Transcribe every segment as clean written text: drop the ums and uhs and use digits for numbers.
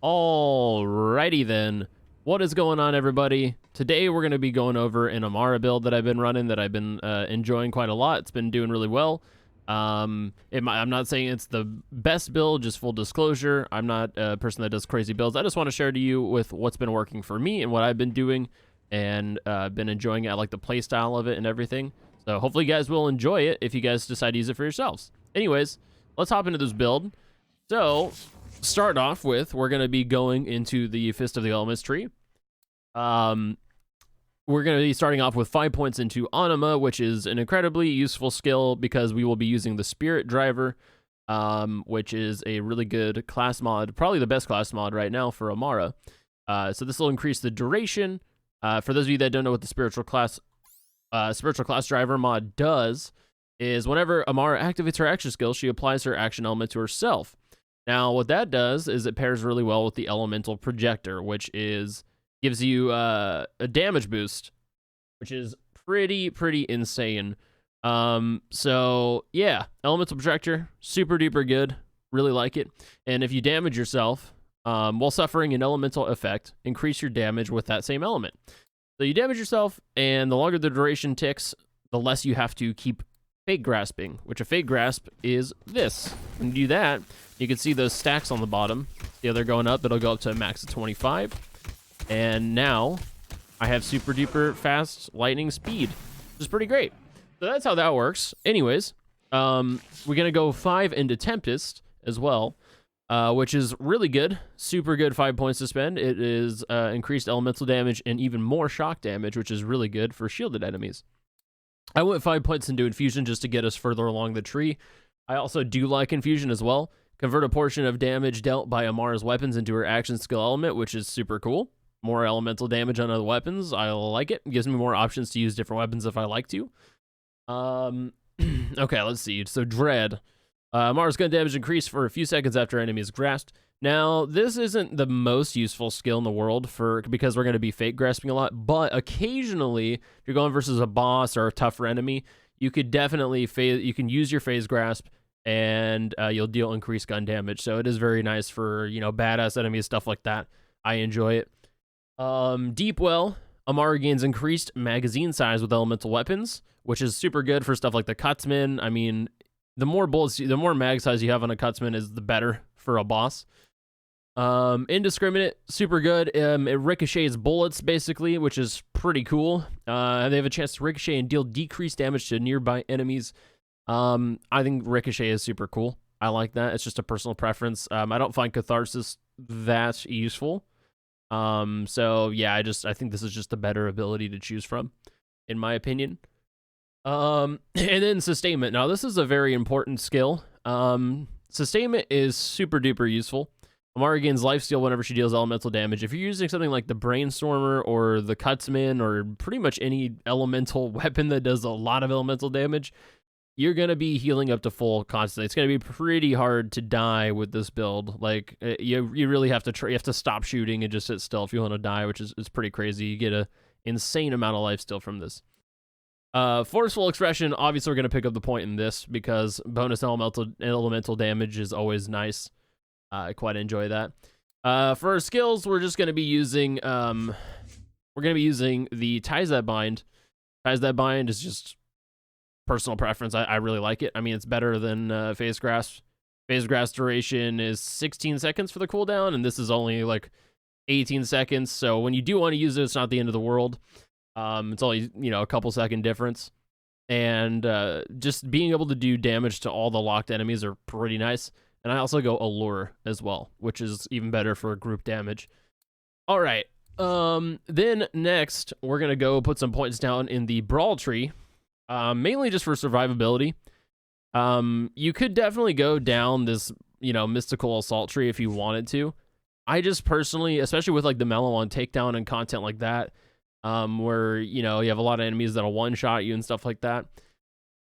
Alrighty then. What is going on, everybody? Today we're going to be going over an Amara build that I've been running that I've been enjoying quite a lot. It's been doing really well. I'm not saying it's the best build, just full disclosure. I'm not a person that does crazy builds. I just want to share to you with what's been working for me and what I've been doing and been enjoying it. I like the play style of it and everything. So hopefully you guys will enjoy it if you guys decide to use it for yourselves. Anyways, let's hop into this build. So start off with, we're going to be going into the Fist of the Elements tree. We're going to be starting off with 5 points into Anima, which is an incredibly useful skill because we will be using the Spirit Driver, which is a really good class mod, probably the best class mod right now for Amara. So this will increase the duration. For those of you that don't know what the Spiritual Class Driver mod does, is whenever Amara activates her action skill, she applies her action element to herself. Now, what that does is it pairs really well with the Elemental Projector, which gives you a damage boost, which is pretty insane. So yeah, Elemental Projector, super duper good. Really like it. And if you damage yourself while suffering an elemental effect, increase your damage with that same element. So you damage yourself, and the longer the duration ticks, the less you have to keep Fate Grasping, which a Fate Grasp is this. When you do that, you can see those stacks on the bottom. Yeah, they're going up. It'll go up to a max of 25. And now I have super duper fast lightning speed, which is pretty great. So that's how that works. Anyways, we're going to go 5 into Tempest as well, which is really good. Super good 5 points to spend. It is increased elemental damage and even more shock damage, which is really good for shielded enemies. I went 5 points into Infusion just to get us further along the tree. I also do like Infusion as well. Convert a portion of damage dealt by Amara's weapons into her action skill element, which is super cool. More elemental damage on other weapons. I like it. It gives me more options to use different weapons if I like to. Okay, let's see. So Dread. Amara's gun damage increase for a few seconds after enemy is grasped. Now, this isn't the most useful skill in the world because we're going to be Fate Grasping a lot, but occasionally, if you're going versus a boss or a tougher enemy, you could definitely you can use your Phase Grasp and you'll deal increased gun damage. So it is very nice for, you know, badass enemies, stuff like that. I enjoy it. Deep Well. Amara gains increased magazine size with elemental weapons, which is super good for stuff like the Cutsman. I mean, the more bullets, the more mag size you have on a Cutsman is the better for a boss. Indiscriminate, super good. It ricochets bullets, basically, which is pretty cool. They have a chance to ricochet and deal decreased damage to nearby enemies. I think ricochet is super cool. I like that. It's just a personal preference. I don't find Catharsis that useful. So yeah, I think this is just a better ability to choose from, in my opinion. And then Sustainment. Now, this is a very important skill. Sustainment is super duper useful. Amara gains lifesteal whenever she deals elemental damage. If you're using something like the Brainstormer or the Cutsman or pretty much any elemental weapon that does a lot of elemental damage, you're going to be healing up to full constantly. It's going to be pretty hard to die with this build. Like, you really have to you have to stop shooting and just sit still if you want to die, which is pretty crazy. You get an insane amount of lifesteal from this. Forceful Expression, obviously we're going to pick up the point in this because bonus elemental damage is always nice. I quite enjoy that. For our skills, we're just going to be using the Ties That Bind. Ties That Bind is just personal preference. I really like it. I mean, it's better than Phase Grasp. Phase Grasp duration is 16 seconds for the cooldown, and this is only like 18 seconds. So when you do want to use it, it's not the end of the world. It's only, you know, a couple second difference. And just being able to do damage to all the locked enemies are pretty nice. And I also go Allure as well, which is even better for group damage. All right. Then next, we're going to go put some points down in the Brawl tree, mainly just for survivability. You could definitely go down this, you know, mystical assault tree if you wanted to. I just personally, especially with like the mellow on takedown and content like that, where, you know, you have a lot of enemies that'll one-shot you and stuff like that,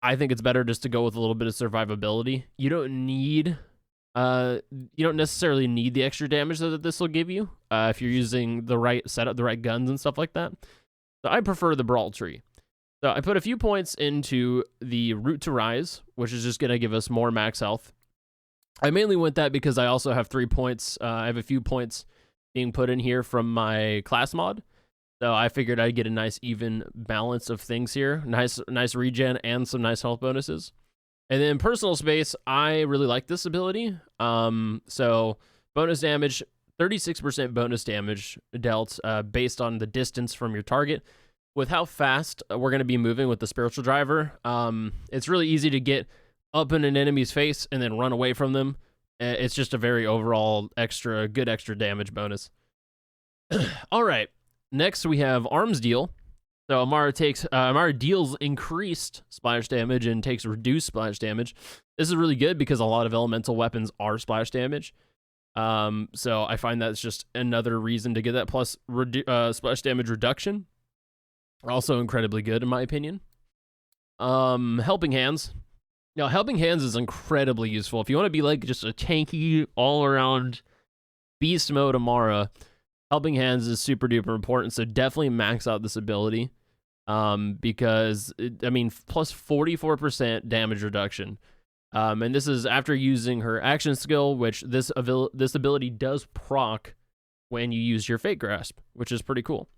I think it's better just to go with a little bit of survivability. You don't necessarily need the extra damage that this will give you if you're using the right setup, the right guns and stuff like that. So I prefer the Brawl tree. So I put a few points into the Root to Rise, which is just going to give us more max health. I mainly went that because I also have 3 points. I have a few points being put in here from my class mod. So I figured I'd get a nice even balance of things here. Nice regen and some nice health bonuses. And then personal space, I really like this ability. So bonus damage, 36% bonus damage dealt based on the distance from your target. With how fast we're going to be moving with the spiritual driver, it's really easy to get up in an enemy's face and then run away from them. It's just a very overall good extra damage bonus. All right, next we have arms deal. So Amara deals increased splash damage and takes reduced splash damage. This is really good because a lot of elemental weapons are splash damage. So I find that's just another reason to get that, plus splash damage reduction. Also incredibly good in my opinion. Helping Hands. Now, Helping Hands is incredibly useful. If you want to be like just a tanky, all-around beast mode Amara, Helping Hands is super duper important, so definitely max out this ability. Because, plus 44% damage reduction. And this is after using her action skill, which this ability does proc when you use your Fate Grasp, which is pretty cool.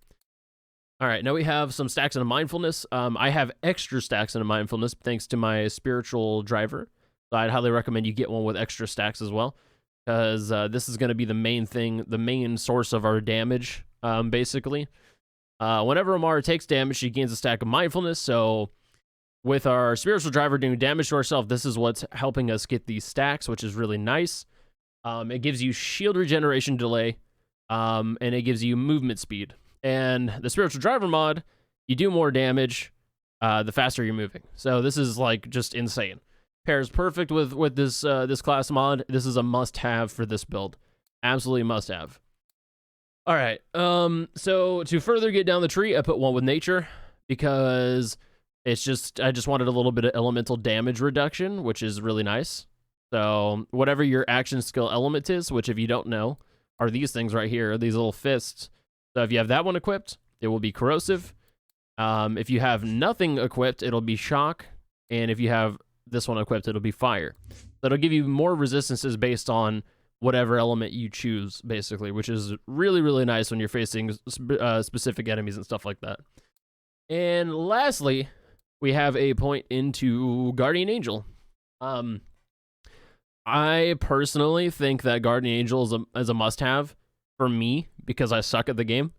All right, now we have some stacks in mindfulness. I have extra stacks in mindfulness thanks to my spiritual driver. So I'd highly recommend you get one with extra stacks as well, because this is going to be the main source of our damage, basically. Whenever Amara takes damage, she gains a stack of mindfulness. So with our spiritual driver doing damage to ourselves, this is what's helping us get these stacks, which is really nice. It gives you shield regeneration delay, and it gives you movement speed. And the spiritual driver mod, you do more damage the faster you're moving. So this is like just insane. Pairs perfect with this this class mod. This is a must-have for this build. Absolutely must-have. All right. So to further get down the tree, I put one with nature because I just wanted a little bit of elemental damage reduction, which is really nice. So whatever your action skill element is, which if you don't know, are these things right here, these little fists. So if you have that one equipped, it will be corrosive. If you have nothing equipped, it'll be shock. And if you have this one equipped, it'll be fire. That'll give you more resistances based on whatever element you choose, basically, which is really, really nice when you're facing specific enemies and stuff like that. And lastly, we have a point into Guardian Angel. I personally think that Guardian Angel is a must-have for me because I suck at the game.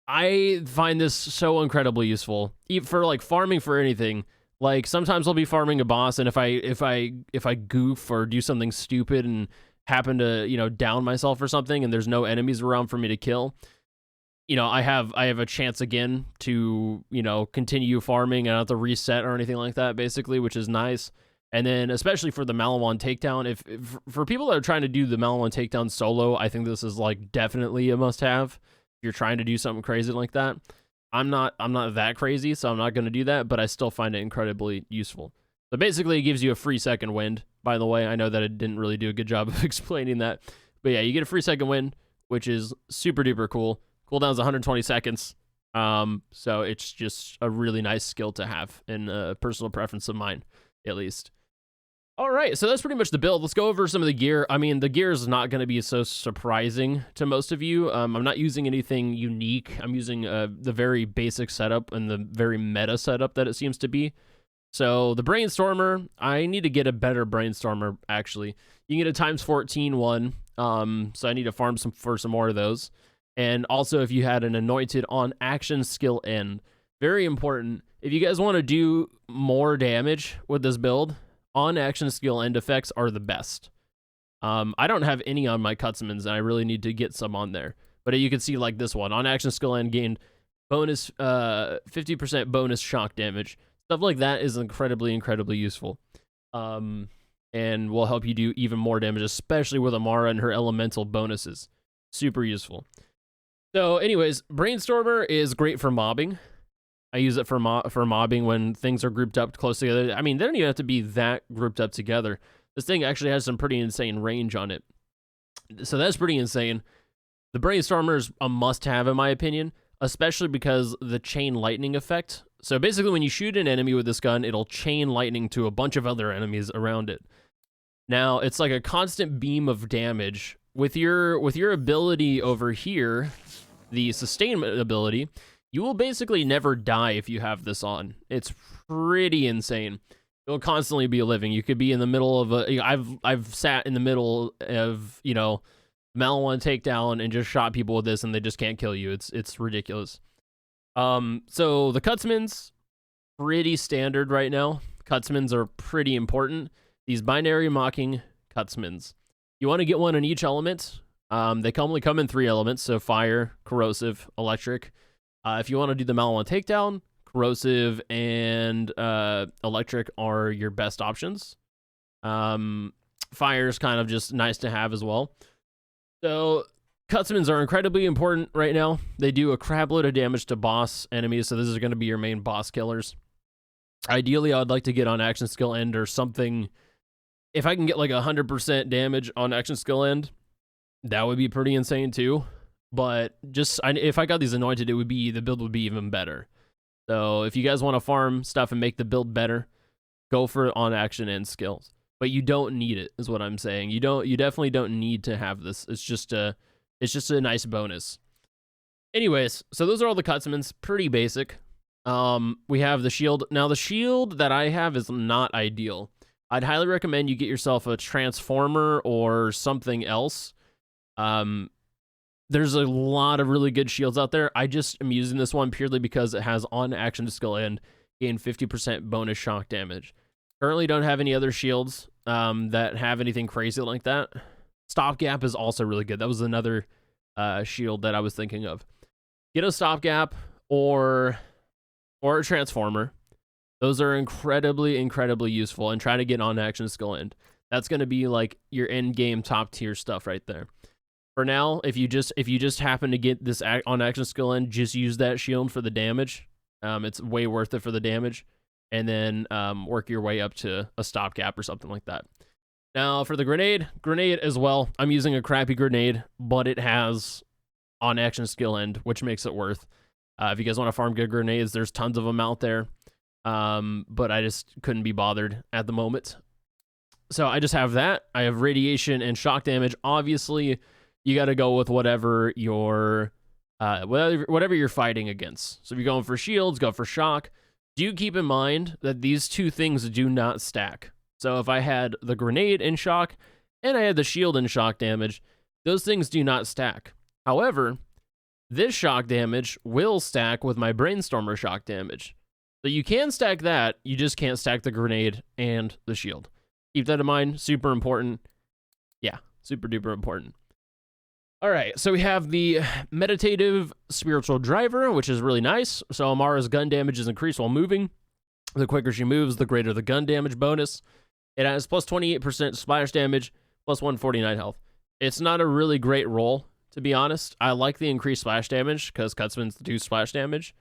I find this so incredibly useful for like farming for anything. Like sometimes I'll be farming a boss, and if I goof or do something stupid and happen to down myself or something, and there's no enemies around for me to kill, I have a chance again to continue farming and not have to reset or anything like that, basically, which is nice. And then especially for the Malawan takedown, if for people that are trying to do the Malawan takedown solo, I think this is like definitely a must-have. If you're trying to do something crazy like that, I'm not that crazy, so I'm not going to do that, but I still find it incredibly useful. So basically, it gives you a free second wind. By the way, I know that I didn't really do a good job of explaining that, but yeah, you get a free second wind, which is super duper cool. Cooldown's 120 seconds. So it's just a really nice skill to have, and a personal preference of mine, at least. All right, so that's pretty much the build. Let's go over some of the gear. I mean, the gear is not going to be so surprising to most of you. I'm not using anything unique. I'm using the very basic setup and the very meta setup that it seems to be. So the Brainstormer, I need to get a better Brainstormer, actually. You can get a ×14 one, so I need to farm for some more of those. And also, if you had an anointed on action skill end, very important. If you guys want to do more damage with this build, on action skill end effects are the best. I don't have any on my Cutsmans, and I really need to get some on there. But you can see like this one, on action skill end gained bonus 50% bonus shock damage. Stuff like that is incredibly useful. And will help you do even more damage, especially with Amara and her elemental bonuses. Super useful. So anyways, Brainstormer is great for mobbing. I use it for mobbing when things are grouped up close together. I mean, they don't even have to be that grouped up together. This thing actually has some pretty insane range on it. So that's pretty insane. The Brainstormer is a must-have in my opinion, especially because the chain lightning effect So basically, when you shoot an enemy with this gun, it'll chain lightning to a bunch of other enemies around it. Now, it's like a constant beam of damage. With your ability over here, the sustainment ability, you will basically never die if you have this on. It's pretty insane. You'll constantly be living. You could be in the middle of a... I've sat in the middle of, you know, Mal-1 takedown and just shot people with this and they just can't kill you. It's ridiculous. So the Cutsman's pretty standard right now. Cutsmans are pretty important. These binary mocking Cutsmans. You want to get one in each element. They only come in 3 elements, so fire, corrosive, electric. If you want to do the Mal-1 takedown, corrosive and electric are your best options. Fire is kind of just nice to have as well. So Cutsmans are incredibly important right now. They do a crap load of damage to boss enemies, so this is going to be your main boss killers. Ideally, I would like to get on action skill end or something. If I can get like 100% damage on action skill end, that would be pretty insane too. But just if I got these anointed, the build would be even better. So if you guys want to farm stuff and make the build better, go for on action end skills. But you don't need it, is what I'm saying. You definitely don't need to have this. It's just a nice bonus. Anyways, so those are all the Cutsmans, pretty basic. We have the shield. Now the shield that I have is not ideal. I'd highly recommend you get yourself a transformer or something else. There's a lot of really good shields out there. I just am using this one purely because it has on action skill and gain 50% bonus shock damage. Currently don't have any other shields that have anything crazy like that. Stopgap is also really good. That was another shield that I was thinking of. Get a stopgap or a transformer. Those are incredibly, incredibly useful, and try to get on action skill end. That's going to be like your end game top tier stuff right there. For now, if you just happen to get this on action skill end, just use that shield for the damage. It's way worth it for the damage, and then work your way up to a stopgap or something like that. Now for the grenade as well. I'm using a crappy grenade, but it has on action skill end, which makes it worth. If you guys want to farm good grenades, there's tons of them out there. But I just couldn't be bothered at the moment. So I just have that. I have radiation and shock damage. Obviously, you got to go with whatever you're fighting against. So if you're going for shields, go for shock. Do keep in mind that these two things do not stack. So if I had the grenade in shock and I had the shield in shock damage, those things do not stack. However, this shock damage will stack with my brainstormer shock damage. So you can stack that, you just can't stack the grenade and the shield. Keep that in mind, super important. Yeah, super duper important. All right, so we have the meditative spiritual driver, which is really nice. So Amara's gun damage is increased while moving. The quicker she moves, the greater the gun damage bonus. It has plus 28% splash damage, plus 149 health. It's not a really great roll, to be honest. I like the increased splash damage because Cutsmans do splash damage.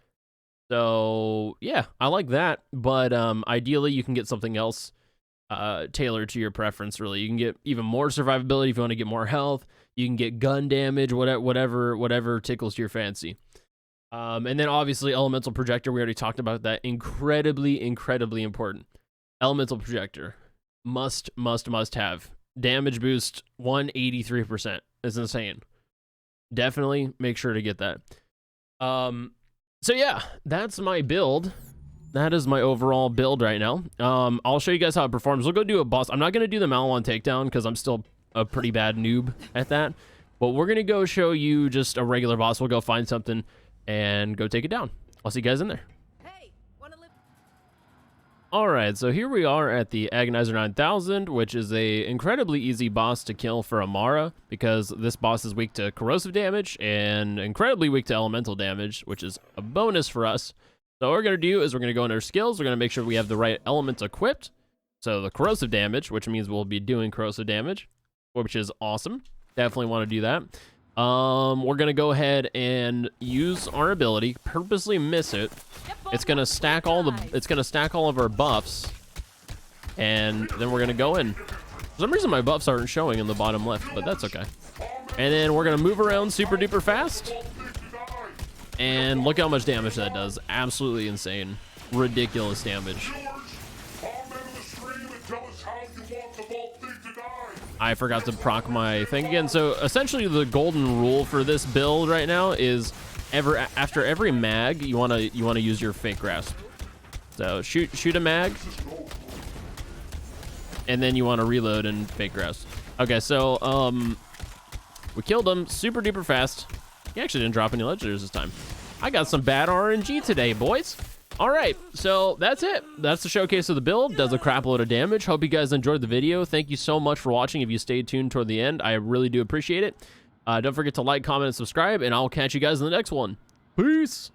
So yeah, I like that, but ideally you can get something else tailored to your preference, really. You can get even more survivability if you want to get more health. You can get gun damage, whatever tickles your fancy. And then obviously Elemental Projector, we already talked about that. Incredibly, incredibly important. Elemental Projector, must have. Damage boost 183%. It's insane. Definitely make sure to get that. So yeah, that's my build. That is my overall build right now. I'll show you guys how it performs. We'll go do a boss. I'm not going to do the Mal-1 takedown because I'm still a pretty bad noob at that. But we're going to go show you just a regular boss. We'll go find something and go take it down. I'll see you guys in there. All right, so here we are at the Agonizer 9000, which is a incredibly easy boss to kill for Amara because this boss is weak to corrosive damage and incredibly weak to elemental damage, which is a bonus for us. So what we're going to do is we're going to go into our skills. We're going to make sure we have the right elements equipped. So the corrosive damage, which means we'll be doing corrosive damage, which is awesome. Definitely want to do that. We're going to go ahead and use our ability, purposely miss it. It's going to stack all of our buffs, and then we're going to go in. For some reason my buffs aren't showing in the bottom left, but that's okay. And then we're going to move around super duper fast. And look how much damage that does. Absolutely insane. ridiculous damage. I forgot to proc my thing again. So essentially the golden rule for this build right now is after every mag, you wanna use your fake grasp. So shoot a mag, and then you want to reload and fake grasp. Okay, so we killed him super duper fast. He actually didn't drop any legendaries this time. I got some bad RNG today, boys. All right, so that's it. That's the showcase of the build. Does a crap load of damage. Hope you guys enjoyed the video. Thank you so much for watching. If you stayed tuned toward the end, I really do appreciate it. Don't forget to like, comment, and subscribe, and I'll catch you guys in the next one. Peace.